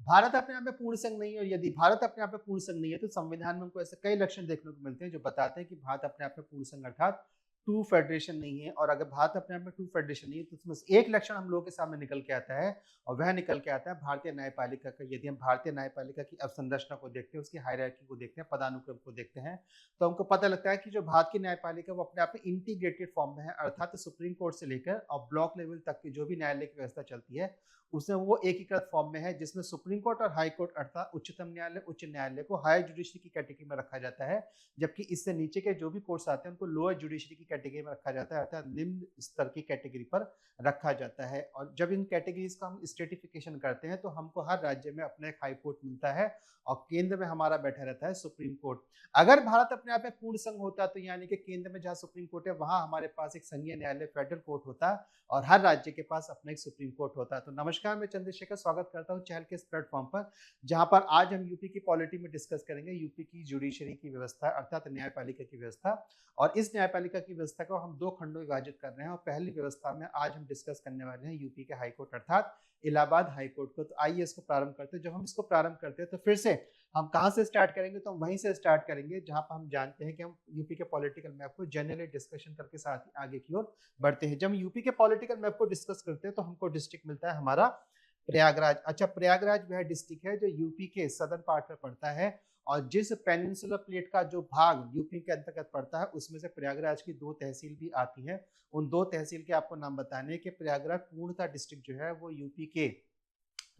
भारत अपने आप में पूर्ण संघ नहीं है, और यदि भारत अपने आप में पूर्ण संघ नहीं है तो संविधान में हमको ऐसे कई लक्षण देखने को मिलते हैं जो बताते हैं कि भारत अपने आप में पूर्ण संघ अर्थात टू फेडरेशन नहीं है। और अगर भारत अपने आप में टू फेडरेशन नहीं है तो उसमें से एक लक्षण हम लोगों के सामने निकल के आता है, और वह निकल के आता है भारतीय न्यायपालिका का। यदि हम भारतीय न्यायपालिका की अवसंरचना को देखते हैं, उसकी हायरार्की को देखते हैं, पदानुक्रम को देखते हैं, तो हमको पता लगता है कि जो भारत की न्यायपालिका वो अपने आप में इंटीग्रेटेड फॉर्म में है, अर्थात सुप्रीम कोर्ट से लेकर और ब्लॉक लेवल तक की जो भी न्यायालय की व्यवस्था चलती है उसमें वो एकीकृत फॉर्म में है, जिसमें सुप्रीम कोर्ट और हाई कोर्ट अर्थात उच्चतम न्यायालय, उच्च न्यायालय को हायर जुडिशरी की कैटेगरी में रखा जाता है, जबकि इससे नीचे के जो भी कोर्ट्स आते हैं उनको लोअर जुडिशरी की कैटेगरी में रखा जाता है, अर्थात निम्न स्तर की कैटेगरी पर रखा जाता है। और जब इन कैटेगरीज का हम स्ट्रेटिफिकेशन करते हैं तो हमको हर राज्य में अपना एक हाई कोर्ट मिलता है और केंद्र में हमारा बैठा रहता है सुप्रीम कोर्ट। अगर भारत अपने आप में पूर्ण संघ होता तो यानी कि केंद्र में जहां सुप्रीम कोर्ट है वहां हमारे पास एक संघीय न्यायालय फेडरल कोर्ट होता और हर राज्य के पास अपना एक सुप्रीम कोर्ट होता। तो नमस्कार, मैं चंद्रशेखर स्वागत करता हूं चहल के इस प्लेटफॉर्म पर, जहां पर आज हम यूपी की पॉलिटी में डिस्कस करेंगे यूपी की जुडिशरी की व्यवस्था अर्थात न्यायपालिका की व्यवस्था। और इस न्यायपालिका की व्यवस्था को हम दो खंडों में विभाजित कर रहे हैं, और पहली व्यवस्था में आज हम डिस्कस करने वाले हैं यूपी के हाई कोर्ट अर्थात इलाहाबाद हाई कोर्ट को। तो आइए इसको प्रारंभ करते हैं। जब हम इसको प्रारंभ करते हैं तो फिर से हम कहां से स्टार्ट करेंगे, तो हम वहीं से स्टार्ट करेंगे जहां पर हम जानते हैं कि हम यूपी के पॉलिटिकल मैप को जनरली डिस्कशन करके साथ ही आगे की ओर बढ़ते हैं। जब हम यूपी के पॉलिटिकल मैप को डिस्कस करते हैं तो हमको डिस्ट्रिक्ट मिलता है हमारा प्रयागराज। अच्छा, प्रयागराज वह डिस्ट्रिक्ट है जो यूपी के सदर्न पार्ट में पड़ता है, और जिस पेनिनसुलर प्लेट का जो भाग यूपी के अंतर्गत पड़ता है उसमें से प्रयागराज की दो तहसील भी आती हैं। उन दो तहसील के आपको नाम बताने कि प्रयागराज पूर्णतः डिस्ट्रिक्ट जो है वो यूपी के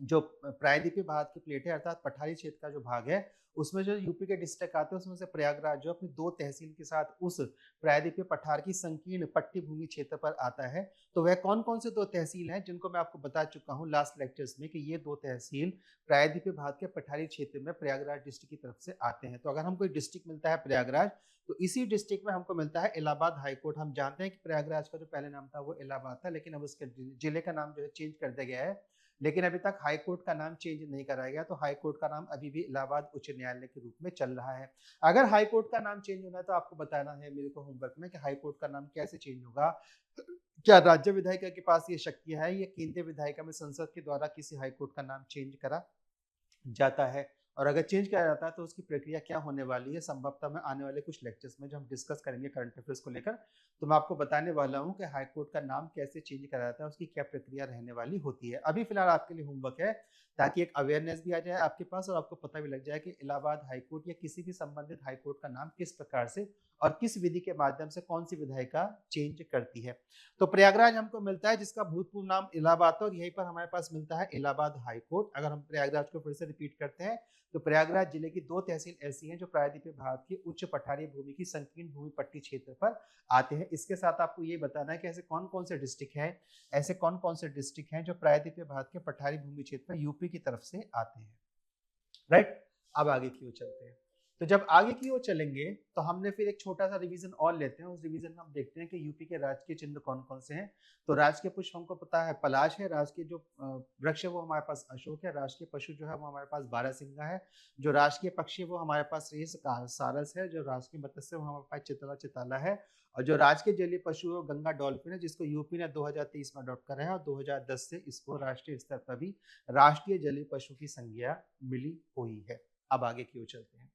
जो प्रायद्वीपीय भारत की प्लेट है अर्थात पठारी क्षेत्र का जो भाग है उसमें जो यूपी के डिस्ट्रिक्ट आते हैं उसमें से प्रयागराज जो अपनी दो तहसील के साथ उस प्रायद्वीपीय पठार की संकीर्ण पट्टी भूमि क्षेत्र पर आता है। तो वह कौन कौन से दो तहसील हैं जिनको मैं आपको बता चुका हूं लास्ट लेक्चर्स में कि ये दो तहसील प्रायद्वीपीय भारत के पठारी क्षेत्र में प्रयागराज डिस्ट्रिक्ट की तरफ से आते हैं। तो अगर हमको डिस्ट्रिक्ट मिलता है प्रयागराज तो इसी डिस्ट्रिक्ट में हमको मिलता है इलाहाबाद हाईकोर्ट। हम जानते हैं कि प्रयागराज का जो पहले नाम था वो इलाहाबाद था, लेकिन अब उसके जिले का नाम जो है चेंज कर दिया गया है, लेकिन अभी तक हाई कोर्ट का नाम चेंज नहीं कराया गया। तो हाई कोर्ट का नाम अभी भी इलाहाबाद उच्च न्यायालय के रूप में चल रहा है। अगर हाई कोर्ट का नाम चेंज होना है तो आपको बताना है मेरे को होमवर्क में कि हाई कोर्ट का नाम कैसे चेंज होगा। क्या राज्य विधायिका के पास ये शक्ति है या केंद्रीय विधायिका में संसद के द्वारा किसी हाई कोर्ट का नाम चेंज करा जाता है, और अगर चेंज किया जाता है तो उसकी प्रक्रिया क्या होने वाली है, संभवतः मैं आने वाले कुछ लेक्चर्स में जो हम डिस्कस करेंगे करंट अफेयर्स को लेकर तो मैं आपको बताने वाला हूं कि हाई कोर्ट का नाम कैसे चेंज करा जाता है, उसकी क्या प्रक्रिया रहने वाली होती है। अभी फिलहाल आपके लिए होमवर्क है ताकि एक अवेयरनेस भी आ जाए आपके पास और आपको पता भी लग जाए कि इलाहाबाद हाई कोर्ट या किसी भी संबंधित हाई कोर्ट का नाम किस प्रकार से और किस विधि के माध्यम से कौन सी विधायिका चेंज करती है। तो प्रयागराज हमको मिलता है जिसका भूतपूर्व नाम इलाहाबाद था, और यहीं पर हमारे पास मिलता है इलाहाबाद हाई कोर्ट। अगर हम प्रयागराज को फिर से रिपीट करते हैं तो प्रयागराज जिले की दो तहसील ऐसी हैं जो प्रायद्वीपीय भारत की उच्च पठारी भूमि की संकीर्ण भूमि पट्टी क्षेत्र पर आते हैं। इसके साथ आपको ये बताना है कि ऐसे कौन कौन से डिस्ट्रिक्ट हैं, ऐसे कौन कौन से डिस्ट्रिक्ट हैं जो प्रायद्वीपीय भारत के पठारी भूमि क्षेत्र पर यूपी की तरफ से आते हैं। राइट, अब आगे की ओर चलते हैं। तो जब आगे की ओर चलेंगे तो हमने फिर एक छोटा सा रिवीजन और लेते हैं। उस रिवीजन में हम देखते हैं कि यूपी के राजकीय चिन्ह कौन कौन से हैं। तो राजकीय पुष्प हमको पता है पलाश है, राजकीय जो वृक्ष है वो हमारे पास अशोक है, राजकीय पशु जो है वो हमारे पास बारहसिंगा है, जो राजकीय पक्षी है वो हमारे पास रेस सारस है, जो राजकीय मत्स्य वो हमारे पास चितला चिताला है, और जो राजकीय जलीय पशु है गंगा डॉल्फिन है, जिसको यूपी ने 2023 में अडॉप्ट करा है और 2010 से इसको राष्ट्रीय स्तर पर भी राष्ट्रीय जलीय पशु की संज्ञा मिली हुई है। अब आगे की ओर चलते हैं।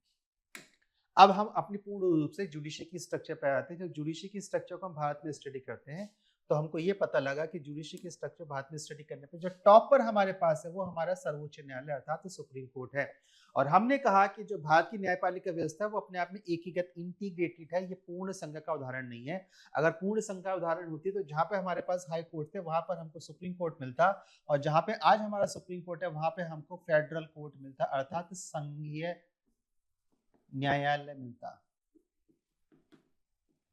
अब हम अपनी पूर्ण रूप से जुडिशरी की स्ट्रक्चर पर आते हैं। जब जुडिशरी की स्ट्रक्चर को हम भारत में स्टडी करते हैं तो हमको ये पता लगा कि जुडिशरी की स्ट्रक्चर भारत में स्टडी करने पे जो टॉप पर हमारे पास है वो हमारा सर्वोच्च न्यायालय अर्थात तो सुप्रीम कोर्ट है। और हमने कहा कि जो भारत की न्यायपालिका व्यवस्था है वो अपने आप में एकीकृत इंटीग्रेटेड है, ये पूर्ण संघ का उदाहरण नहीं है। अगर पूर्ण संघ का उदाहरण होती तो जहां पे हमारे पास हाई कोर्ट थे वहां पर हमको सुप्रीम कोर्ट मिलता, और जहां पे आज हमारा सुप्रीम कोर्ट है वहां पे हमको फेडरल कोर्ट मिलता अर्थात संघीय न्यायालय मिलता।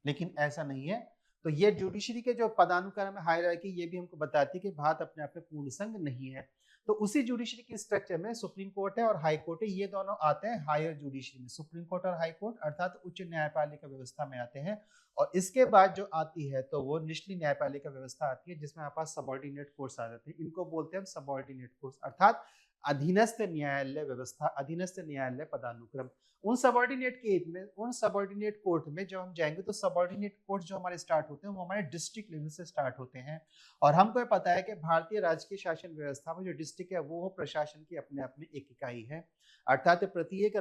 लेकिन ऐसा नहीं है। तो ये जुडिशरी के जो पदानुक्रम है हायरार्की ये भी हमको बताती है कि भारत अपने आप में पूर्ण संघ नहीं है। तो उसी जुडिशरी के स्ट्रक्चर में सुप्रीम कोर्ट है और हाई कोर्ट है, ये दोनों आते हैं हायर जुडिशरी में। सुप्रीम कोर्ट और हाई कोर्ट अर्थात उच्च न्यायपालिका व्यवस्था में आते हैं। और इसके बाद जो आती है तो वो निचली न्यायपालिका व्यवस्था आती है जिसमें हमारे पास सबऑर्डिनेट कोर्ट्स आ जाते हैं। इनको बोलते हैं हम सबऑर्डिनेट कोर्ट्स, अर्थात अधीनस्थ न्यायालय व्यवस्था, अधीनस्थ न्यायालय पदानुक्रम। उन सबॉर्डिनेट कोर्ट में जब हम जाएंगे तो सबॉर्डिनेट कोर्ट जो हमारे स्टार्ट होते हैं वो हमारे डिस्ट्रिक्ट लेवल से स्टार्ट होते हैं। और हमको ये पता है कि भारतीय राजकीय शासन व्यवस्था में जो डिस्ट्रिक्ट है वो प्रशासन की अपने आप में एक इकाई है, अर्थात प्रत्येक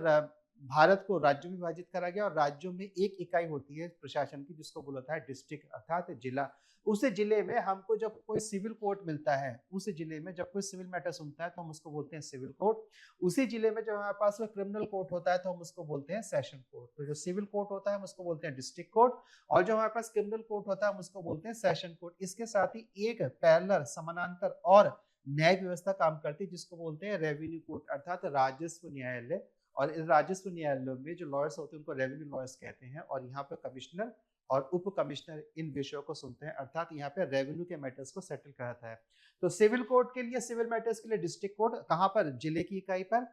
भारत को राज्यों में विभाजित करा गया और राज्यों में एक इकाई होती है प्रशासन की जिसको बोलता है डिस्ट्रिक्ट अर्थात जिला। उस जिले में हमको जब कोई सिविल कोर्ट मिलता है, उस जिले में जब कोई सिविल मैटर सुनता है तो हम उसको बोलते हैं सिविल कोर्ट। उसी जिले में जब हमारे पास क्रिमिनल कोर्ट होता है तो हम उसको बोलते हैं सेशन कोर्ट। तो जो सिविल कोर्ट होता है हम उसको बोलते हैं डिस्ट्रिक्ट कोर्ट, और जो हमारे पास क्रिमिनल कोर्ट होता है हम उसको बोलते हैं सेशन कोर्ट। इसके साथ ही एक पैरेलल समानांतर और न्याय व्यवस्था काम करती है जिसको बोलते हैं रेवेन्यू कोर्ट अर्थात राजस्व न्यायालय। और इस राजस्व न्यायालयों में जो लॉयर्स होते हैं उनको रेवेन्यू लॉयर्स कहते हैं, और यहाँ पे कमिश्नर और उप कमिश्नर इन विषयों को सुनते हैं, अर्थात यहाँ पे रेवेन्यू के मैटर्स को सेटल कराता है। तो सिविल कोर्ट के लिए, सिविल मैटर्स के लिए डिस्ट्रिक्ट कोर्ट, कहाँ पर, जिले की इकाई पर।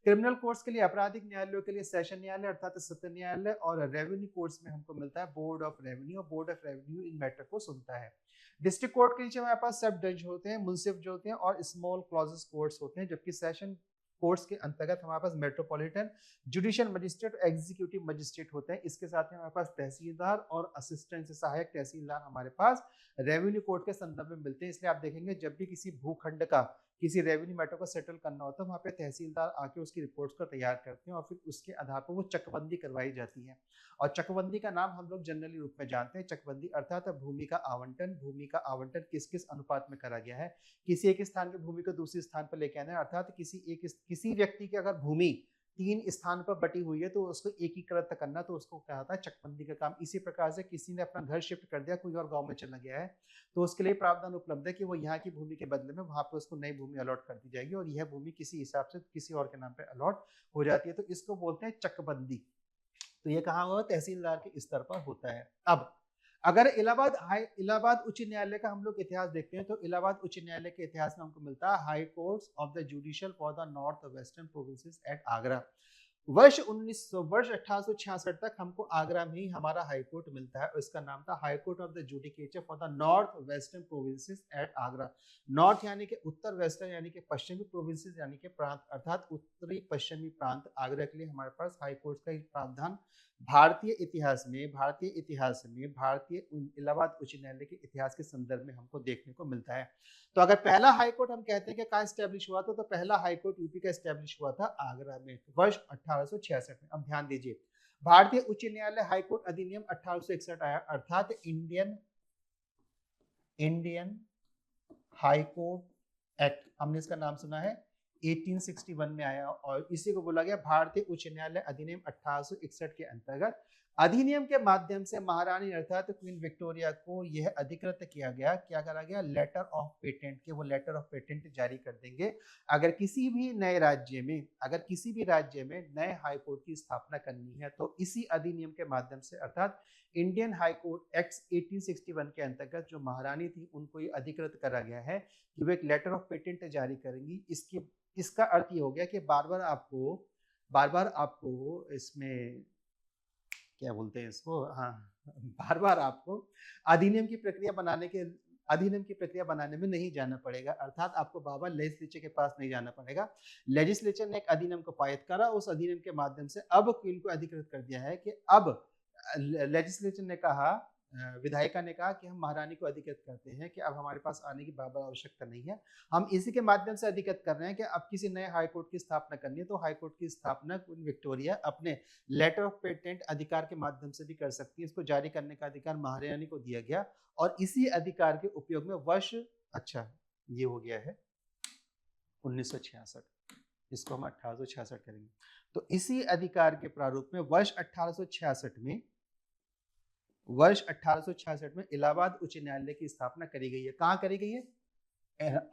क्रिमिनल कोर्ट्स के लिए, आपराधिक न्यायालयों के लिए सेशन न्यायालय अर्थात सत्र न्यायालय, और रेवेन्यू कोर्ट्स में हमको मिलता है बोर्ड ऑफ रेवेन्यू, और board of revenue in matter को सुनता है। डिस्ट्रिक्ट कोर्ट के नीचे हमारे पास सब जज होते हैं, मुंसिफ जो होते हैं, और स्मॉल क्लॉजेस कोर्ट्स होते हैं, जबकि सेशन कोर्ट्स के अंतर्गत हमारे पास metropolitan, judicial magistrate, executive magistrate होते हैं। इसके साथ ही हमारे पास तहसीलदार और असिस्टेंट सहायक तहसीलदार हमारे पास रेवेन्यू कोर्ट के संदर्भ में मिलते हैं। इसलिए आप देखेंगे जब भी किसी भूखंड का किसी रेवेन्यू मैटर को सेटल करना होता है वहाँ पे तहसीलदार आके उसकी रिपोर्ट्स को तैयार करते हैं और फिर उसके आधार पर वो चकबंदी करवाई जाती है। और चकबंदी का नाम हम लोग जनरली रूप में जानते हैं, चकबंदी अर्थात भूमि का आवंटन। भूमि का आवंटन किस किस अनुपात में करा गया है, किसी एक स्थान की भूमि को दूसरे स्थान पर लेके आना है, अर्थात किसी व्यक्ति की अगर भूमि 3 स्थान पर बटी हुई है तो उसको एकीकृत करना, तो उसको क्या होता है, चकबंदी का काम। इसी प्रकार से किसी ने अपना घर शिफ्ट कर दिया, कोई और गांव में चला गया है, तो उसके लिए प्रावधान उपलब्ध है कि वो यहाँ की भूमि के बदले में वहां पर उसको नई भूमि अलॉट कर दी जाएगी, और यह भूमि किसी हिसाब से किसी और के नाम पे अलॉट हो जाती है, तो इसको बोलते हैं चकबंदी। तो ये कहाँ हुआ, तहसीलदार के स्तर पर होता है। अब अगर इलाहाबाद उच्च न्यायालय का हम लोग इतिहास देखते हैं तो इलाहाबाद उच्च न्यायालय के इतिहास में हमको मिलता है high courts of the judicial for the north western provinces at Agra. वर्ष 1866 तक हमको आगरा में ही हमारा हाई कोर्ट मिलता है, और इसका नाम था high court of the judicature for the north western provinces at Agra. North यानी कि उत्तर, वेस्टर्न यानी कि पश्चिमी, प्रोविंसेस यानी कि प्रांत अर्थात उत्तरी पश्चिमी प्रांत। आगरा के लिए हमारे पास हाई कोर्ट का प्रावधान भारतीय इतिहास में भारतीय इलाहाबाद उच्च न्यायालय के इतिहास के संदर्भ में हमको देखने को मिलता है। तो अगर पहला हाई कोर्ट हम कहते हैं कि कहाँ स्टैब्लिश हुआ था, तो पहला हाई कोर्ट यूपी का स्टैब्लिश हुआ था आगरा में वर्ष 1866 में। अब ध्यान दीजिए, भारतीय उच्च न्यायालय हाई कोर्ट अधिनियम 1861 आया, अर्थात इंडियन हाई कोर्ट एक्ट, हमने इसका नाम सुना है, 1861 में आया, और इसी को बोला गया भारतीय उच्च न्यायालय अधिनियम 1861 के अंतर्गत। अधिनियम के माध्यम से महारानी अर्थात क्वीन विक्टोरिया को यह अधिकृत किया गया, क्या करा गया, लेटर ऑफ पेटेंट, के वो लेटर ऑफ पेटेंट जारी कर देंगे अगर किसी भी राज्य में नए हाई कोर्ट की स्थापना करनी है। तो इसी अधिनियम के माध्यम से अर्थात इंडियन हाई कोर्ट एक्ट 1861 के अंतर्गत जो महारानी थी उनको ये अधिकृत करा गया है कि वो एक लेटर ऑफ पेटेंट जारी करेंगी। इसका अर्थ ये हो गया कि बार बार आपको इसमें क्या बोलते हैं इसको, हाँ, बार बार आपको अधिनियम की प्रक्रिया बनाने में नहीं जाना पड़ेगा, अर्थात आपको बार बार लेजिस्लेचर के पास नहीं जाना पड़ेगा। लेजिस्लेचर ने एक अधिनियम को पारित करा, उस अधिनियम के माध्यम से अब क्वीन को अधिकृत कर दिया है कि अब लेजिस्लेचर ने कहा, विधायिका ने कहा कि हम महारानी को अधिकृत करते हैं कि अब हमारे पास आने की बार बार आवश्यकता नहीं है, हम इसी के माध्यम से अधिकृत कर रहे हैं कि अब किसी नए हाई कोर्ट की स्थापना करनी है तो हाई कोर्ट की स्थापना क्वीन विक्टोरिया अपने लेटर ऑफ पेटेंट अधिकार के माध्यम से भी कर सकती है। इसको जारी करने का अधिकार महारानी को दिया गया, और इसी अधिकार के उपयोग में ये हो गया है 1966, इसको हम 1866 करेंगे। तो इसी अधिकार के प्रारूप में वर्ष 1866 में इलाहाबाद उच्च न्यायालय की स्थापना करी गई है। कहाँ करी गई है,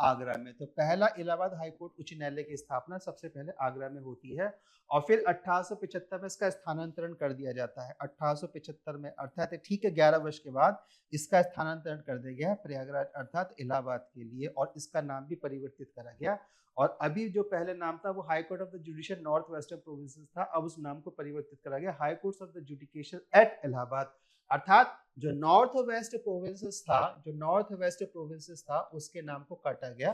आगरा में। तो पहला इलाहाबाद हाई कोर्ट उच्च न्यायालय की स्थापना सबसे पहले आगरा में होती है, और फिर 1875 में इसका स्थानांतरण कर दिया जाता है। 1875 में अर्थात ठीक है 11 वर्ष के बाद इसका स्थानांतरण कर दिया गया प्रयागराज अर्थात इलाहाबाद के लिए, और इसका नाम भी परिवर्तित करा गया। और अभी जो पहले नाम था वो high court of the judicial north western provinces था, अब उस नाम को परिवर्तित करा गया high court of the judicial at Allahabad, अर्थात जो नॉर्थ वेस्ट प्रोविंसेस था उसके नाम को काटा गया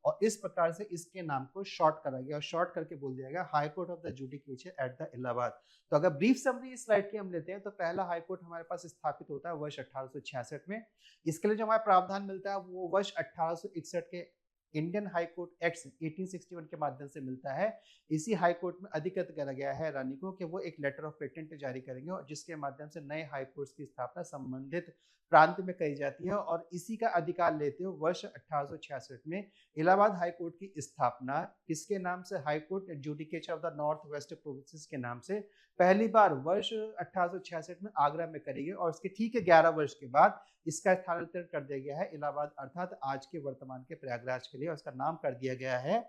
और इस प्रकार से इसके नाम को शॉर्ट करा गया और शॉर्ट करके बोल दिया गया high court of the judicature at the Allahabad. तो अगर ब्रीफ समरी इस स्लाइड की हम लेते हैं तो पहला हाई कोर्ट हमारे पास स्थापित होता है वर्ष 1866 में। इसके लिए जो हमारा प्रावधान मिलता है वो वर्ष 1861 के इंडियन हाई कोर्ट एक्ट 1861 के माध्यम से मिलता है। इसी हाई कोर्ट में अधिकृत करा गया है रानी को कि वो एक लेटर ऑफ पेटेंट जारी करेंगे और जिसके माध्यम से नए हाई कोर्ट्स की स्थापना संबंधित प्रांत में करी जाती है और इसी का अधिकार लेते हुए वर्ष 1866 में इलाहाबाद हाई कोर्ट की स्थापना किसके नाम से, high court judicature of the north west provinces के नाम से पहली बार वर्ष 1866 में आगरा में करी गई और उसके ठीक 11 वर्ष के बाद इसका स्थानांतरण कर दिया गया है इलाहाबाद अर्थात आज के वर्तमान के प्रयागराज के लिए और इसका नाम कर दिया गया है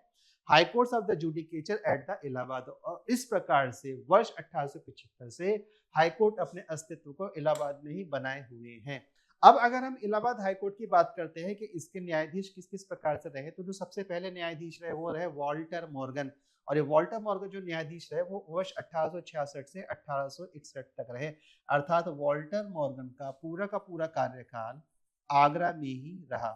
high courts of the judicature at the Allahabad. और इस प्रकार से वर्ष 1875 से हाई कोर्ट अपने अस्तित्व को इलाहाबाद में ही बनाए हुए हैं। अब अगर हम इलाहाबाद हाई कोर्ट की बात करते हैं कि इसके न्यायाधीश किस किस प्रकार से रहे, तो जो सबसे पहले न्यायाधीश रहे वो रहे वॉल्टर मॉर्गन। और ये वॉल्टर मॉर्गन जो न्यायाधीश रहे वो वर्ष 1866 से 1861 तक रहे, अर्थात वॉल्टर मॉर्गन का पूरा कार्यकाल आगरा में ही रहा।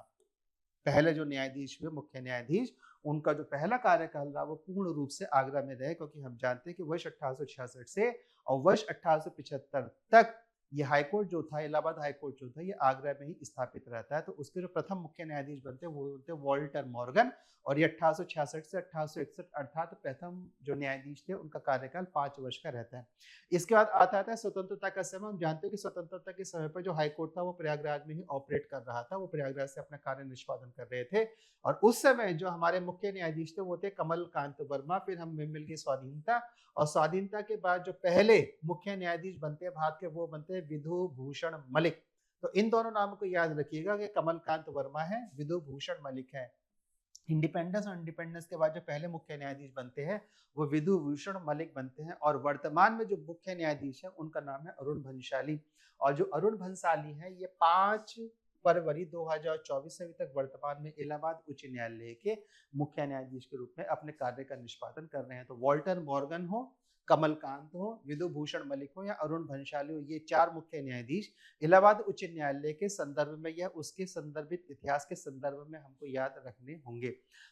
पहले जो न्यायाधीश हुए मुख्य न्यायाधीश, उनका जो पहला कार्यकाल रहा वो पूर्ण रूप से आगरा में रहे, क्योंकि हम जानते हैं कि वर्ष 1866 से और वर्ष 1875 तक ये हाई कोर्ट जो था, इलाहाबाद हाई कोर्ट जो था, ये आगरा में ही स्थापित रहता है। तो उसके जो प्रथम मुख्य न्यायाधीश बनते हैं वो होते वॉल्टर मॉर्गन और ये 1866 से 1861 अर्थात प्रथम जो न्यायाधीश थे उनका कार्यकाल 5 वर्ष का रहता है। इसके बाद आता है स्वतंत्रता का समय। हम जानते हैं कि स्वतंत्रता के समय पर जो हाई कोर्ट था वो प्रयागराज में ही ऑपरेट कर रहा था, वो प्रयागराज से अपना कार्य निष्पादन कर रहे थे और उस समय जो हमारे मुख्य न्यायाधीश थे वो थे कमलकांत वर्मा। फिर हमें मिल गई स्वाधीनता और स्वाधीनता के बाद जो पहले मुख्य न्यायाधीश बनते हैं भारत के वो बनते हैं विधु भूषण मलिक। तो इन दोनों नामों को याद रखिएगा कि कमलकांत वर्मा है, विधु भूषण मलिक है। इंडिपेंडेंस और इंडिपेंडेंस के बाद जो पहले मुख्य न्यायाधीश बनते हैं वो विधु भूषण मलिक बनते हैं और वर्तमान में जो मुख्य न्यायाधीश है उनका नाम है अरुण भंसाली। और जो अरुण भंसाली है ये 5 फरवरी 2024 से अभी तक वर्तमान में इलाहाबाद उच्च न्यायालय के मुख्य न्यायाधीश के रूप में अपने कार्य का निष्पादन कर रहे हैं। तो वॉल्टर मॉर्गन हो, कमलकांत हो, विधु भूषण मलिक हो या अरुण भंसाली हो, ये 4 मुख्य न्यायाधीश इलाहाबाद उच्च न्यायालय के संदर्भ में या उसके संदर्भित इतिहास के संदर्भ में हमको याद रखने होंगे।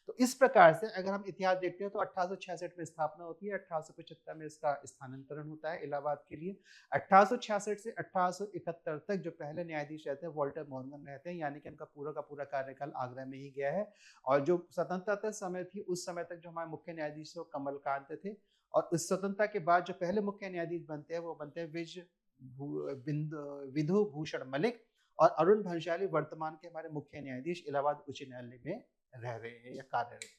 तो इस प्रकार से अगर हम इतिहास देखते हैं तो 1866 में स्थापना होती है, 1875 में इसका स्थानांतरण होता है इलाहाबाद के लिए। 1866 से 1871 तक जो पहले न्यायाधीश रहते हैं वॉल्टर मॉर्गन रहते हैं, यानी कि उनका पूरा कार्यकाल आगरा में ही गया है। और जो स्वतंत्रता समय थी उस समय तक जो हमारे मुख्य न्यायाधीश वो कमलकांत थे और इस स्वतंत्रता के बाद जो पहले मुख्य न्यायाधीश बनते हैं वो बनते हैं विधु भूषण मलिक और अरुण भंसाली वर्तमान के हमारे मुख्य न्यायाधीश इलाहाबाद उच्च न्यायालय में रह रहे हैं या कार्यरत हैं।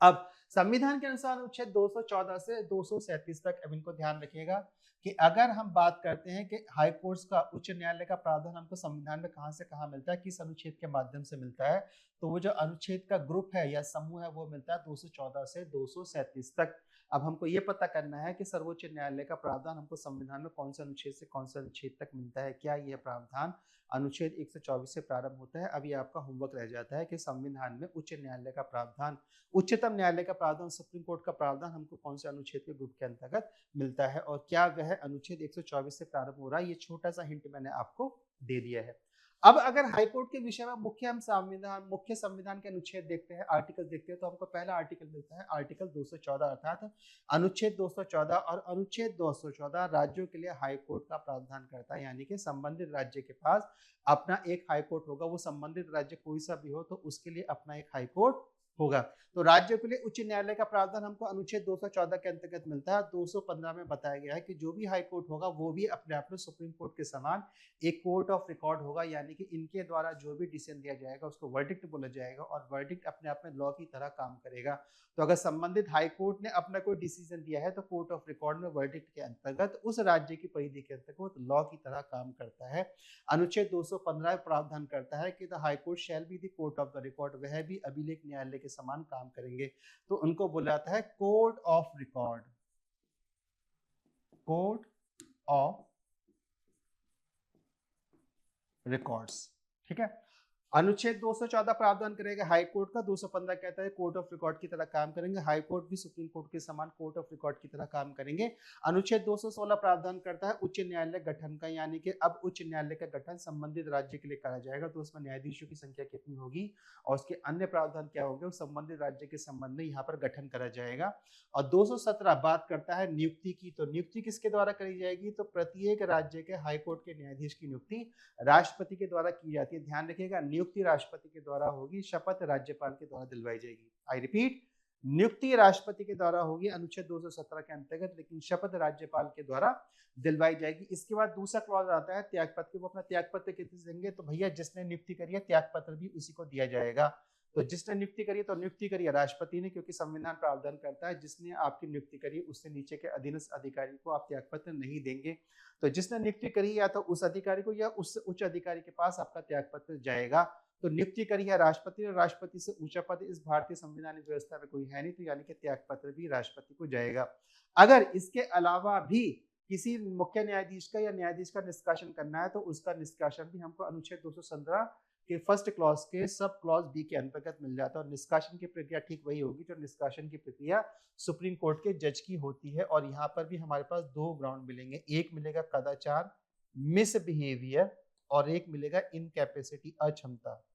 अब संविधान के अनुसार अनुच्छेद 214 से 237 तक, अब इनको ध्यान रखिएगा कि अगर हम बात करते हैं कि हाई कोर्ट्स का, उच्च न्यायालय का प्रावधान हमको संविधान में कहां से कहां मिलता है, किस अनुच्छेद के माध्यम से मिलता है, तो वो जो अनुच्छेद का ग्रुप है या समूह है वो मिलता है 214 से 237 तक। अब हमको ये पता करना है कि सर्वोच्च न्यायालय का प्रावधान हमको संविधान में कौन से अनुच्छेद से कौन से अनुच्छेद तक मिलता है। क्या यह प्रावधान अनुच्छेद 124 से प्रारंभ होता है? अब ये आपका होमवर्क रह जाता है कि संविधान में उच्च न्यायालय का प्रावधान, उच्चतम न्यायालय का प्रावधान, सुप्रीम कोर्ट का प्रावधान हमको कौन से अनुच्छेद के ग्रुप के अंतर्गत मिलता है और क्या वह अनुच्छेद 124 से प्रारंभ हो रहा है। ये छोटा सा हिंट मैंने आपको दे दिया है। अब अगर हाईकोर्ट के विषय में मुख्य संविधान के अनुच्छेद देखते हैं, आर्टिकल देखते हैं, तो हमको पहला आर्टिकल मिलता है आर्टिकल 214 अर्थात अनुच्छेद 214। और अनुच्छेद 214 राज्यों के लिए हाई कोर्ट का प्रावधान करता है, यानी कि संबंधित राज्य के पास अपना एक हाई कोर्ट होगा। वो संबंधित राज्य कोई सा भी हो तो उसके लिए अपना एक हाई कोर्ट होगा। तो राज्य के लिए उच्च न्यायालय का प्रावधान हमको अनुच्छेद 214 के अंतर्गत मिलता है। 215 में बताया गया है कि जो भी हाई कोर्ट होगा वो भी अपने आप में सुप्रीम कोर्ट के समान एक कोर्ट ऑफ रिकॉर्ड होगा, यानी कि इनके द्वारा जो भी डिसीजन दिया जाएगा उसको वर्डिक्ट बोला जाएगा और वर्डिक्ट अपने आप में लॉ की तरह काम करेगा। तो अगर संबंधित हाई कोर्ट ने अपना कोई डिसीजन दिया है तो कोर्ट ऑफ रिकॉर्ड में वर्डिक्ट के अंतर्गत उस राज्य की परिधि के अंतर्गत लॉ की तरह काम करता है। अनुच्छेद 215 प्रावधान करता है कि the high court shall be the court of the record, वह भी अभिलेख न्यायालय के समान काम करेंगे। तो उनको बोला जाता है court of record, court of records. ठीक है। अनुच्छेद 214 प्रावधान करेगा हाई कोर्ट का। 215 कहता है कोर्ट ऑफ रिकॉर्ड की तरह काम करेंगे। हाई कोर्ट भी सुप्रीम कोर्ट के समान कोर्ट ऑफ रिकॉर्ड की तरह काम करेंगे। अनुच्छेद 216 प्रावधान करता है उच्च न्यायालय गठन का, यानी कि अब उच्च न्यायालय का गठन संबंधित राज्य के लिए करा जाएगा। तो उसमें न्यायाधीशों की संख्या कितनी होगी और उसके अन्य प्रावधान क्या होंगे, वो संबंधित राज्य के संबंध में यहाँ पर गठन करा जाएगा। और 217 बात करता है नियुक्ति की। तो नियुक्ति किसके द्वारा करी जाएगी, तो प्रत्येक राज्य के हाई कोर्ट के न्यायाधीश की नियुक्ति राष्ट्रपति के द्वारा की जाती है। ध्यान रखिएगा, नियुक्ति राष्ट्रपति के द्वारा होगी, शपथ राज्यपाल के द्वारा दिलवाई जाएगी। आई रिपीट, नियुक्ति राष्ट्रपति के द्वारा होगी अनुच्छेद 217 के अंतर्गत, लेकिन शपथ राज्यपाल के द्वारा दिलवाई जाएगी। इसके बाद दूसरा क्लॉज आता है त्यागपत्र। वो अपना त्यागपत्र कितने देंगे, तो भैया जिसने नियुक्ति करी है त्यागपत्र भी उसी को दिया जाएगा। तो जिसने नियुक्ति करी तो नियुक्ति करी है राष्ट्रपति ने, क्योंकि संविधान प्रावधान करता है जिसने आपकी नियुक्ति करी उससे नीचे के अधीनस्थ अधिकारी को आप त्यागपत्र नहीं देंगे। तो जिसने नियुक्ति करी या तो उस अधिकारी को या उससे उच्च अधिकारी के पास आपका त्यागपत्र जाएगा। तो नियुक्ति करी है राष्ट्रपति और राष्ट्रपति से ऊंचा पद इस भारतीय संवैधानिक व्यवस्था में कोई है नहीं, तो यानी कि त्यागपत्र भी राष्ट्रपति को जाएगा। अगर इसके अलावा भी किसी मुख्य न्यायाधीश का या न्यायाधीश का निष्कासन करना है तो उसका निष्कासन भी हमको अनुच्छेद 217 के फर्स्ट क्लॉज के सब क्लॉज बी के अंतर्गत मिल जाता है। और निष्कासन की प्रक्रिया ठीक वही होगी जो निष्कासन की प्रक्रिया सुप्रीम कोर्ट के जज की होती है। और यहाँ पर भी हमारे पास दो ग्राउंड मिलेंगे, एक मिलेगा कदाचार मिसबिहेवियर और एक मिलेगा इनकैपेसिटी अक्षमता।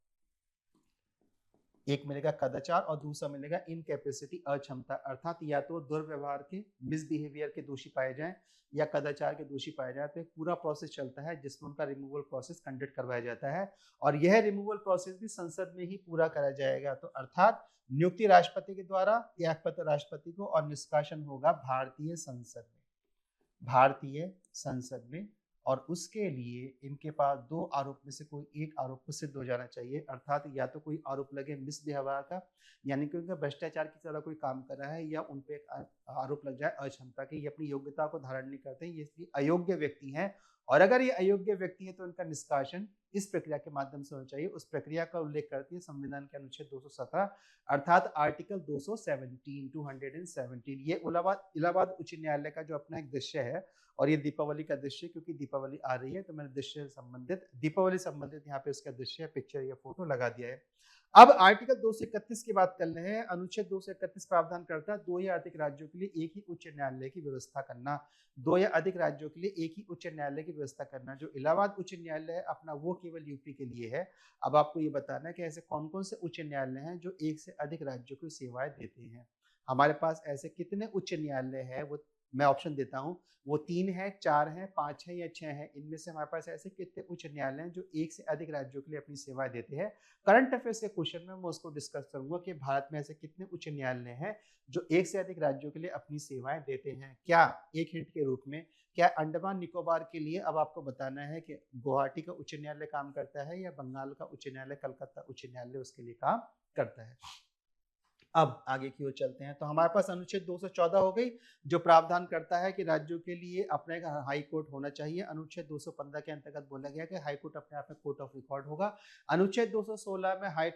एक मिलेगा कदाचार और दूसरा मिलेगा इनकैपेसिटी अक्षमता, अर्थात या तो दुर्व्यवहार के मिसबिहेवियर के दोषी पाए जाएं या कदाचार के दोषी पाए जाए। तो एक पूरा प्रोसेस चलता है जिसमें उनका रिमूवल प्रोसेस कंडक्ट करवाया जाता है और यह रिमूवल प्रोसेस भी संसद में ही पूरा करा जाएगा। तो अर्थात नियुक्ति राष्ट्रपति के द्वारा, त्यागपत्र राष्ट्रपति को और निष्कासन होगा भारतीय संसद में, भारतीय संसद में। और उसके लिए इनके पास दो आरोप में से कोई एक आरोप को सिद्ध हो जाना चाहिए, अर्थात या तो कोई आरोप लगे मिसबिहेवियर का, यानी कि उनका भ्रष्टाचार की तरह कोई काम कर रहा है, या उन पे आरोप लग जाए अक्षमता के, ये अपनी योग्यता को धारण नहीं करते, ये अयोग्य व्यक्ति हैं। और अगर ये अयोग्य व्यक्ति है तो उनका निष्कासन इस प्रक्रिया के माध्यम से होना चाहिए। उस प्रक्रिया का उल्लेख करती है संविधान के अनुच्छेद 217 अर्थात आर्टिकल 217। ये इलाहाबाद उच्च न्यायालय का जो अपना एक दृश्य है, और ये दीपावली का दृश्य, क्योंकि दीपावली आ रही है तो मैंने दृश्य संबंधित दीपावली संबंधित यहाँ पे उसका दृश्य पिक्चर या फोटो लगा दिया है। अब आर्टिकल 231 की बात कर रहे हैं। अनुच्छेद 231 प्रावधान करता है दो या अधिक राज्यों के लिए एक ही उच्च न्यायालय की व्यवस्था करना। दो या अधिक राज्यों के लिए एक ही उच्च न्यायालय की व्यवस्था करना। जो इलाहाबाद उच्च न्यायालय है अपना वो केवल यूपी के लिए है। अब आपको ये बताना है कि ऐसे कौन कौन से उच्च न्यायालय हैं जो एक से अधिक राज्यों को सेवाएं देते हैं। हमारे पास ऐसे कितने उच्च न्यायालय है, वो मैं ऑप्शन देता हूँ, वो 3 है, 4 है, 5 है या 6 है। इनमें से हमारे पास ऐसे कितने उच्च न्यायालय हैं जो एक से अधिक राज्यों के लिए अपनी सेवाएं देते हैं। करंट अफेयर्स के क्वेश्चन में मैं उसको डिस्कस करूंगा कि भारत में ऐसे कितने उच्च न्यायालय हैं जो एक से अधिक राज्यों के लिए अपनी सेवाएं देते हैं। क्या एक हिंट के रूप में, क्या अंडमान निकोबार के लिए अब आपको बताना है कि गुवाहाटी का उच्च न्यायालय काम करता है या बंगाल का उच्च न्यायालय, कलकत्ता उच्च न्यायालय उसके लिए काम करता है। अब आगे की ओर चलते हैं। तो हमारे पास अनुच्छेद 214 हो गई जो प्रावधान करता है कि राज्यों के लिए अपने हाई कोर्ट होना चाहिए। अनुच्छेद 215 के अंतर्गत बोला गया कि हाई कोर्ट अपने आप में कोर्ट ऑफ रिकॉर्ड होगा। अनुच्छेद 216 में हाई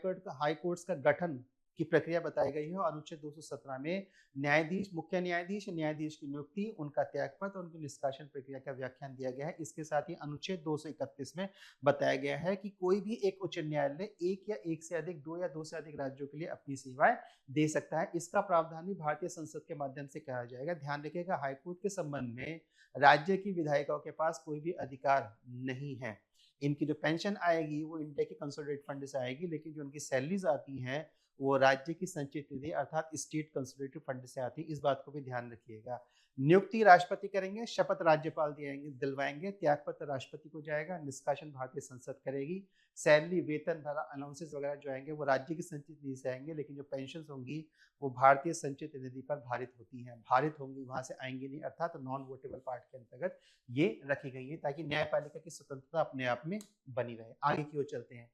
कोर्ट्स का गठन की प्रक्रिया बताई गई है। अनुच्छेद 217 में न्यायाधीश, मुख्य न्यायाधीश, न्यायाधीश की नियुक्ति, उनका त्यागपत्र और उनकी निष्कासन प्रक्रिया का व्याख्यान दिया गया है। इसके साथ ही अनुच्छेद 231 में बताया गया है कि कोई भी एक उच्च न्यायालय एक या एक से अधिक, दो या दो से अधिक राज्यों के लिए अपनी सेवाएं दे सकता है। इसका प्रावधान भी भारतीय संसद के माध्यम से किया जाएगा। ध्यान रखिएगा, हाईकोर्ट के संबंध में राज्य की विधायिकाओं के पास कोई भी अधिकार नहीं है। इनकी जो पेंशन आएगी वो इंडिया के कंसोलिडेटेड फंड से आएगी, लेकिन जो उनकी सैलरीज आती हैं वो राज्य की संचित निधि अर्थात स्टेट कंसोलिडेटेड फंड से आती है। इस बात को भी ध्यान रखिएगा। नियुक्ति राष्ट्रपति करेंगे, शपथ राज्यपाल दिलवाएंगे, त्यागपत्र राष्ट्रपति को जाएगा, निष्कासन भारतीय संसद करेगी। सैलरी, वेतन, अलाउंसेस वगैरह जो आएंगे वो राज्य की संचित निधि से आएंगे, लेकिन जो पेंशन होंगी वो भारतीय संचित निधि पर भारित होती हैं, भारित होंगी, वहां से आएंगी नहीं, अर्थात नॉन वोटेबल पार्ट के अंतर्गत ये रखी गई है ताकि न्यायपालिका की स्वतंत्रता अपने आप में बनी रहे। आगे की ओर चलते हैं।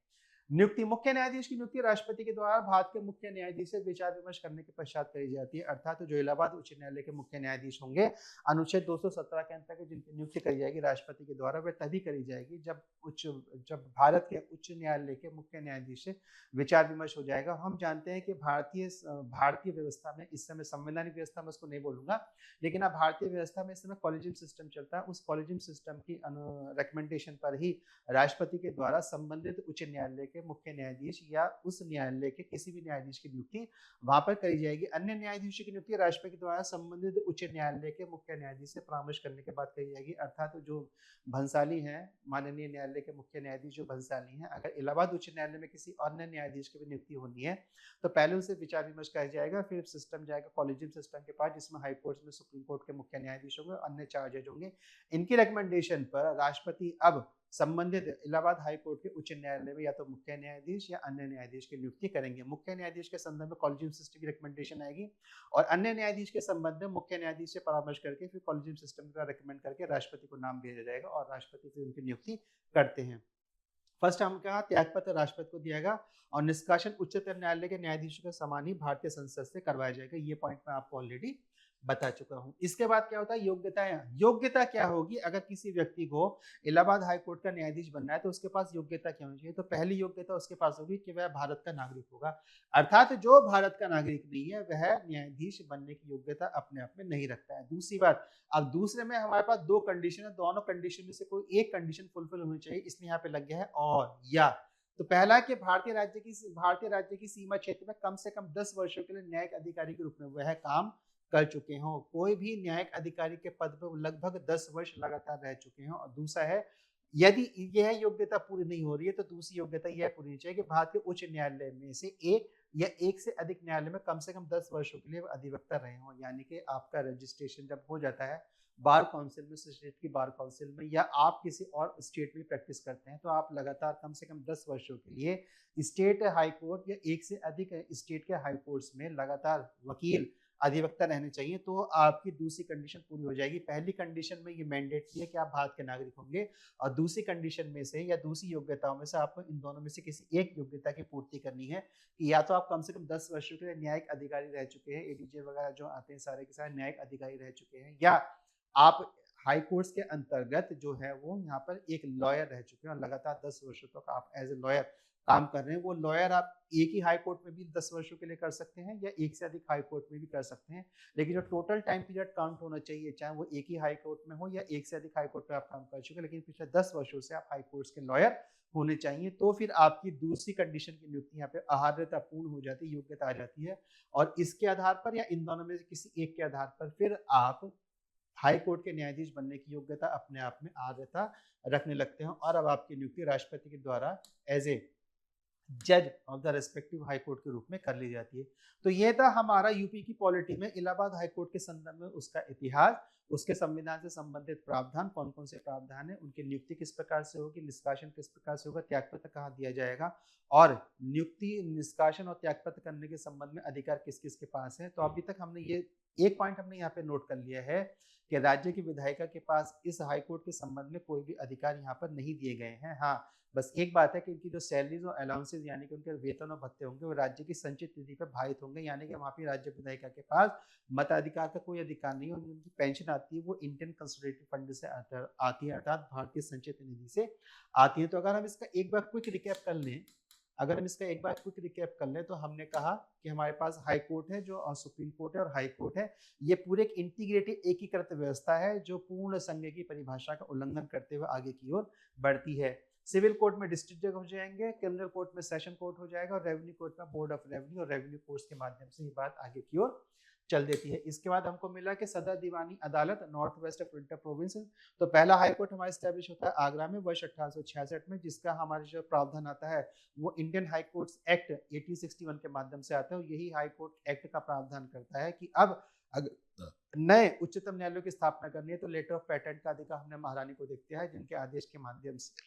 नियुक्ति, मुख्य न्यायाधीश की नियुक्ति राष्ट्रपति के द्वारा भारत के मुख्य न्यायाधीश से विचार विमर्श करने के पश्चात करी जाती है। अर्थात जो इलाहाबाद उच्च न्यायालय के मुख्य न्यायाधीश होंगे अनुच्छेद 217 के अंतर्गत जिनकी नियुक्ति करी जाएगी राष्ट्रपति के द्वारा, वह तभी करी जाएगी जब भारत के उच्च न्यायालय के मुख्य न्यायाधीश से विचार विमर्श हो जाएगा। हम जानते हैं कि भारतीय व्यवस्था में इस समय, संवैधानिक व्यवस्था में उसको नहीं बोलूंगा, लेकिन अब भारतीय व्यवस्था में इस समय कॉलेजियम सिस्टम चलता है। उस कॉलेजियम सिस्टम की रिकमेंडेशन पर ही राष्ट्रपति के द्वारा संबंधित उच्च न्यायालय के मुख्य न्यायाधीश या उस न्यायालय के किसी भी न्यायाधीश की नियुक्ति वहां पर करी जाएगी। अन्य न्यायाधीशों की नियुक्ति राष्ट्रपति द्वारा संबंधित उच्च न्यायालय के मुख्य न्यायाधीश से परामर्श करने के बाद करी जाएगी। अर्थात जो भंसाली हैं, माननीय न्यायालय के मुख्य न्यायाधीश जो भंसाली हैं, अगर इलाहाबाद उच्च न्यायालय में किसी अन्य न्यायाधीश की भी नियुक्ति होनी है तो पहले उनसे विचार विमर्श किया जाएगा, फिर सिस्टम जाएगा कॉलेजियम सिस्टम के पास, जिसमें हाई कोर्ट में सुप्रीम कोर्ट के मुख्य न्यायाधीश होंगे, अन्य 4 जज होंगे। इनकी रिकमेंडेशन पर राष्ट्रपति अब संबंधित इलाहाबाद हाई कोर्ट के उच्च न्यायालय में या तो मुख्य न्यायाधीश या अन्य न्यायाधीश की नियुक्ति करेंगे। मुख्य न्यायाधीश के संदर्भ में कॉलेजियम सिस्टम की रिकमेंडेशन आएगी और अन्य न्यायाधीश के संबंध में मुख्य न्यायाधीश से परामर्श करके फिर कॉलेजियम सिस्टम का रिकमेंड करके राष्ट्रपति को नाम भेजा जाएगा और राष्ट्रपति फिर उनकी नियुक्ति करते हैं। फर्स्ट हम कहा त्यागपत्र राष्ट्रपति को दिएगा और निष्कासन उच्चतम न्यायालय के न्यायाधीशों के समान ही भारतीय संसद से करवाया जाएगा। ये पॉइंट मैं आपको ऑलरेडी बता चुका हूं। इसके बाद क्या होता है योग्यताएं। योग्यता क्या होगी, अगर किसी व्यक्ति को इलाहाबाद हाई कोर्ट का न्यायाधीश बनना है तो उसके पास योग्यता क्या होनी चाहिए। तो पहली योग्यता उसके पास होगी कि वह भारत का नागरिक होगा, अर्थात जो भारत का नागरिक नहीं है वह न्यायाधीश बनने की योग्यता अपने आप में नहीं रखता है। दूसरी बात, अब दूसरे में हमारे पास 2 कंडीशन है, दोनों कंडीशन में से कोई एक कंडीशन फुलफिल होनी चाहिए, इसलिए यहाँ पे लग गया है और या। तो पहला कि भारतीय राज्य की सीमा क्षेत्र में कम से कम 10 वर्षों के लिए न्यायिक अधिकारी के रूप में वह काम कर चुके हों। कोई भी न्यायिक अधिकारी के पद पर लगभग 10 वर्ष लगातार रह चुके हों। और दूसरा है, यदि यह योग्यता पूरी नहीं हो रही है तो दूसरी योग्यता यह पूरी होनी चाहिए कि भारतीय उच्च न्यायालय में से एक या एक से अधिक न्यायालय में कम से कम 10 वर्षों के लिए अधिवक्ता रहे हों। यानी कि आपका रजिस्ट्रेशन जब हो जाता है बार काउंसिल में, स्टेट की बार काउंसिल में, या आप किसी और स्टेट में प्रैक्टिस करते हैं तो आप लगातार कम से कम 10 वर्षों के लिए स्टेट हाई कोर्ट या एक से अधिक स्टेट के हाई कोर्ट्स में लगातार वकील अधिवक्ता रहने चाहिए। तो आपकी दूसरी कंडीशन पूरी हो जाएगी। पहली कंडीशन में ये मैंडेटरी है कि आप भारत के नागरिक होंगे और दूसरी कंडीशन में से या दूसरी योग्यताओं में से आपको इन दोनों में से किसी एक योग्यता की पूर्ति करनी है कि या तो आप कम से कम 10 वर्षों के लिए न्यायिक अधिकारी रह चुके हैं, एडीजे वगैरह जो आते हैं सारे के सारे न्यायिक अधिकारी रह चुके हैं, या आप हाई कोर्ट्स के अंतर्गत जो है वो यहाँ पर एक लॉयर रह चुके हैं और लगातार 10 वर्षों तक आप एज ए लॉयर काम कर रहे हैं। वो लॉयर आप एक ही हाई कोर्ट में भी 10 वर्षों के लिए कर सकते हैं या एक से अधिक हाई कोर्ट में भी कर सकते हैं, लेकिन जो टोटल टाइम पीरियड काउंट होना चाहिए, चाहे वो एक ही हाई कोर्ट में हो या एक से अधिक हाई कोर्ट में आप काम कर चुके हैं, लेकिन पिछले 10 वर्षों से आप हाई कोर्ट्स के लॉयर होने चाहिए। तो फिर आपकी दूसरी कंडीशन की नियुक्ति यहाँ पे आहार्यता पूर्ण हो जाती है, योग्यता आ जाती है, और इसके आधार पर या इन दोनों में से किसी एक के आधार पर फिर आप हाई कोर्ट के न्यायाधीश बनने की योग्यता अपने आप में आहार्यता रखने लगते हैं और अब आपकी नियुक्ति राष्ट्रपति के द्वारा एज ए जज of the respective high court के रूप में कर ली जाती है। तो ये था हमारा यूपी की पॉलिटी में इलाहाबाद हाई कोर्ट के संदर्भ में उसका इतिहास, उसके संविधान से संबंधित प्रावधान, कौन कौन से प्रावधान है, उनकी नियुक्ति किस प्रकार से होगी, निष्कासन किस प्रकार से होगा, त्यागपत्र कहाँ दिया जाएगा, और नियुक्ति, निष्कासन और त्यागपत्र करने के संबंध में अधिकार किस किस के पास है। तो अभी तक हमने ये एक पॉइंट हमने यहाँ पे नोट कर लिया है कि राज्य की विधायिका के पास इस हाई कोर्ट के संबंध में कोई भी अधिकार यहाँ पर नहीं दिए गए हैं। हाँ, बस एक बात है कि इनकी जो सैलरीज और अलाउंसेज यानी कि उनके वेतन और भत्ते होंगे वो राज्य की संचित निधि पर भारित होंगे, यानी कि वहाँ पे राज्य विधायिका के पास मताधिकार का कोई अधिकार नहीं है। उनकी पेंशन आती है वो इंडियन कंसोलिडेटेड फंड से आती है, अर्थात भारतीय संचित निधि से आती है। तो अगर हम इसका एक बार क्विक रिकैप कर लें तो हमने कहा कि हमारे पास हाई कोर्ट है जो सुप्रीम कोर्ट है और हाई कोर्ट है। ये पूरे एक इंटीग्रेटेड एकीकृत व्यवस्था है जो पूर्ण संघ की परिभाषा का उल्लंघन करते हुए आगे की ओर बढ़ती है। सिविल कोर्ट में डिस्ट्रिक्ट जज हो जाएंगे, क्रिमिनल कोर्ट में सेशन कोर्ट हो जाएगा और रेवेन्यू कोर्ट में बोर्ड ऑफ रेवेन्यू और रेवेन्यू कोर्ट्स के माध्यम से ये बात आगे की ओर चल देती है। इसके बाद हमको मिला कि सदर दीवानी अदालत north west of inter province. तो पहला हाई कोर्ट हमारा स्टैब्लिश होता है आगरा में वर्ष 1866 में, जिसका हमारे जो प्रावधान आता है वो इंडियन हाई कोर्ट्स एक्ट 1861 के माध्यम से आता है। और यही हाई कोर्ट एक्ट का प्रावधान करता है कि अब नए उच्चतम न्यायालय की स्थापना करनी है तो लेटर ऑफ पेटेंट का अधिकार हमने महारानी को देखते हैं, जिनके आदेश के माध्यम से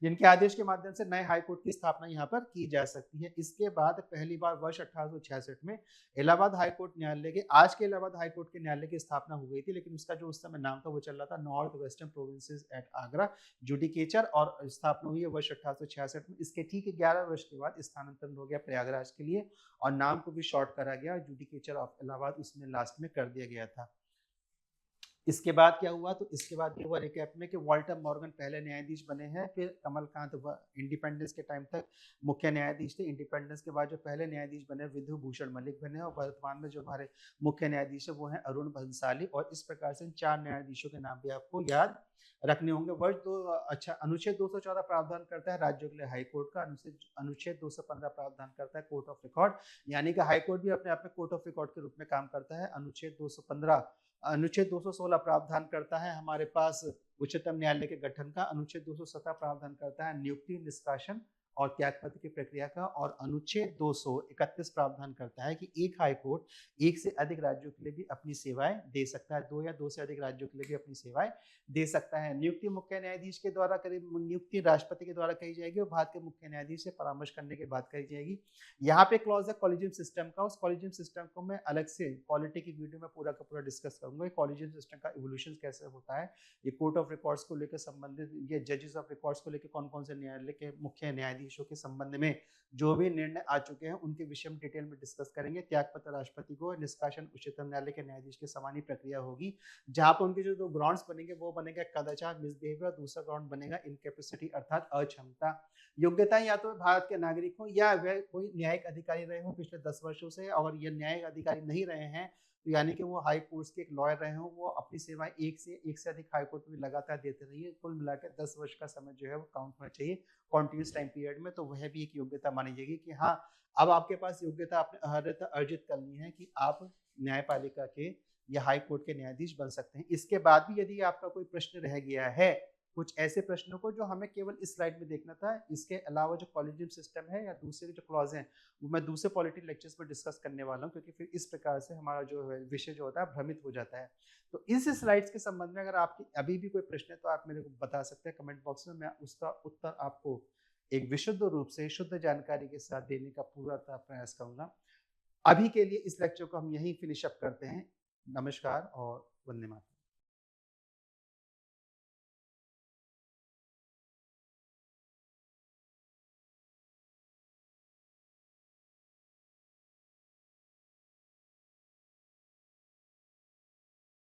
जिनके आदेश के माध्यम से नए हाई कोर्ट की स्थापना यहाँ पर की जा सकती है। इसके बाद पहली बार वर्ष 1866 में इलाहाबाद हाई कोर्ट न्यायालय के, आज के इलाहाबाद हाई कोर्ट के न्यायालय की स्थापना हो गई थी, लेकिन उसका जो उस समय नाम था वो चल रहा था north western provinces at Agra judicature, और स्थापना हुई है वर्ष 1866 में। इसके ठीक 11 वर्ष के बाद स्थानांतरण हो गया प्रयागराज के लिए और नाम को भी शॉर्ट करा गया, जुडिकेचर ऑफ इलाहाबाद उसमें लास्ट में कर दिया गया था। इसके बाद क्या हुआ, तो इसके बाद ये हुआ रिकैप में कि वाल्टर मॉर्गन पहले न्यायाधीश बने हैं, फिर कमलकांत इंडिपेंडेंस के टाइम तक मुख्य न्यायाधीश थे। इंडिपेंडेंस के बाद जो पहले न्यायाधीश बने विधु भूषण मलिक बने, और वर्तमान में जो हमारे मुख्य न्यायाधीश है वो हैं अरुण भंसाली। और इस प्रकार से इन 4 न्यायाधीशों के नाम भी आपको याद रखने होंगे। अनुच्छेद 214 प्रावधान करता है राज्यों के लिए हाई कोर्ट का, अनुच्छेद 215 प्रावधान करता है कोर्ट ऑफ रिकॉर्ड, यानी कि हाई कोर्ट भी अपने आप में कोर्ट ऑफ रिकॉर्ड के रूप में काम करता है। अनुच्छेद 216 प्रावधान करता है हमारे पास उच्चतम न्यायालय के गठन का। अनुच्छेद 217 प्रावधान करता है नियुक्ति, निष्कासन और त्यागपत्र की प्रक्रिया का। और अनुच्छेद 231 प्रावधान करता है कि एक हाई कोर्ट एक से अधिक राज्यों के लिए भी अपनी सेवाएं दे सकता है, 2 या 2 से अधिक राज्यों के लिए भी अपनी सेवाएं दे सकता है। नियुक्ति मुख्य न्यायाधीश के द्वारा नियुक्ति राष्ट्रपति के द्वारा कही जाएगी और भारत के मुख्य न्यायाधीश से परामर्श करने के बाद करी जाएगी। यहाँ पे क्लॉज है कॉलेजियम सिस्टम का। उस कॉलेजियम सिस्टम को मैं अलग से पॉलिटी की वीडियो में पूरा का पूरा डिस्कस करूंगा। कॉलेजियम सिस्टम का इवोल्यूशन कैसे होता है, ये कोर्ट ऑफ रिकॉर्ड्स को लेकर संबंधित, ये जजेस ऑफ रिकॉर्ड्स को लेकर कौन कौन से न्यायालय के मुख्य न्यायाधीशों के संबंध में जो भी निर्णय आ चुके हैं उनके विषय में डिटेल में डिस्कस करेंगे। त्यागपत्र राष्ट्रपति को, निष्कासन उच्चतम न्यायालय के न्यायाधीश के समान ही प्रक्रिया होगी, जहां पर उनके जो 2 ग्राउंड्स बनेंगे वो बनेगा कदाचार मिसबिहेवियर, और दूसरा ग्राउंड बनेगा इनकैपेसिटी अर्थात अक्षमता। योग्यता या तो भारत के नागरिक हो या वह कोई न्यायिक अधिकारी रहे हो पिछले 10 वर्षों से, और ये न्यायिक अधिकारी नहीं रहे हैं तो यानी कि वो हाई कोर्ट्स के एक लॉयर रहे हो, वो अपनी सेवाएं एक से अधिक हाई कोर्ट में लगातार देते रहिए। कुल मिलाकर 10 वर्ष का समय जो है वो काउंट होना चाहिए कॉन्टिन्यूस टाइम पीरियड में, तो वह भी एक योग्यता मानी जाएगी कि हाँ अब आपके पास योग्यता, आपने अर्हता अर्जित करनी है कि आप न्यायपालिका के या हाई कोर्ट के न्यायाधीश बन सकते हैं। इसके बाद भी यदि आपका कोई प्रश्न रह गया है, कुछ ऐसे प्रश्नों को जो हमें केवल इस स्लाइड में देखना था, इसके अलावा जो कॉलेजियम सिस्टम है या दूसरे जो क्लॉज हैं वो मैं दूसरे पॉलिटी लेक्चर्स में डिस्कस करने वाला हूँ, क्योंकि फिर इस प्रकार से हमारा जो विषय जो होता है भ्रमित हो जाता है। तो इस स्लाइड्स के संबंध में अगर आपकी अभी भी कोई प्रश्न है तो आप मेरे को बता सकते हैं कमेंट बॉक्स में, मैं उसका उत्तर आपको एक विशुद्ध रूप से शुद्ध जानकारी के साथ देने का पूरा प्रयास करूंगा। अभी के लिए इस लेक्चर को हम यहीं फिनिश अप करते हैं। नमस्कार और वंदे मातरम।